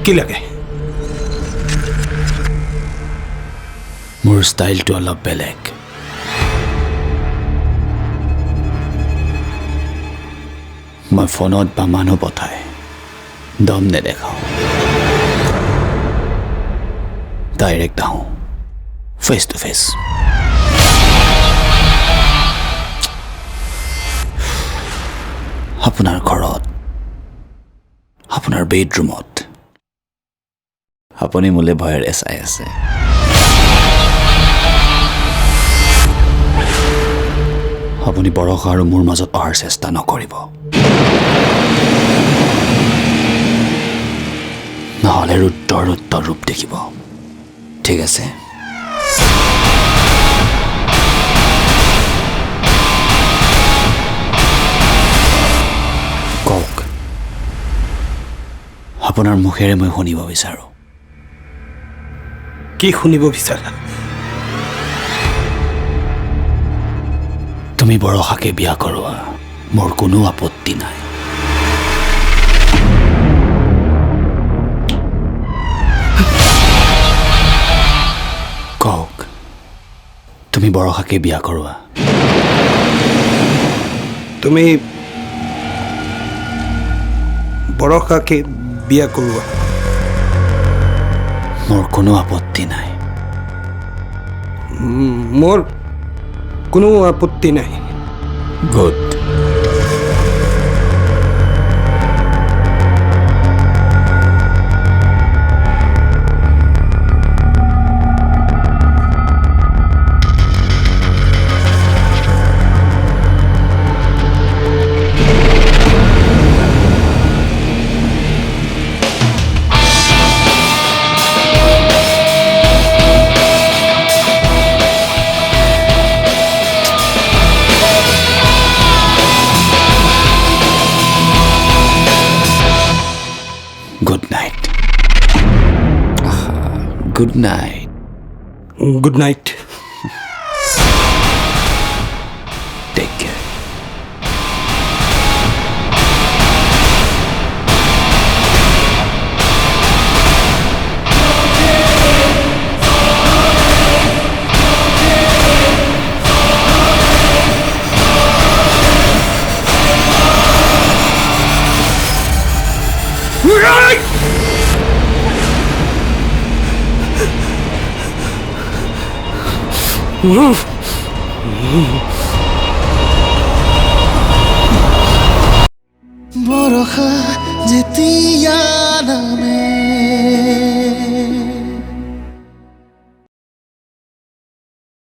কি লাগে? মোৰ ষ্টাইলটো অলপ বেলেগ। মই ফোনত বা মানুহ পঠাই দম নেদেখাওঁ, ডাইৰেক্ট আহোঁ, ফেচ টু ফেচ। আপোনাৰ ঘৰত, আপোনাৰ বেডৰুমত আপুনি মোলৈ ভয়েৰে চাই আছে। আপুনি বৰষা আৰু মোৰ মাজত অহাৰ চেষ্টা নকৰিব, নহ'লে ৰুদ্ৰৰ ৰূপ দেখিব। ঠিক আছে? কওক, আপোনাৰ মুখেৰে মই শুনিব বিচাৰোঁ। কি শুনিব বিচাৰা? তুমি বৰষাকে বিয়া কৰোৱা, মোৰ কোনো আপত্তি নাই। কওক, তুমি বৰষাকে বিয়া কৰোৱা। তুমি বৰষাকে বিয়া কৰোৱা, মোৰ কোনো আপত্তি নাই। মোৰ কোনো আপত্তি নাই। Good. Good night. Good night. Good night. Take care. বৰষা যেতিয়া নামে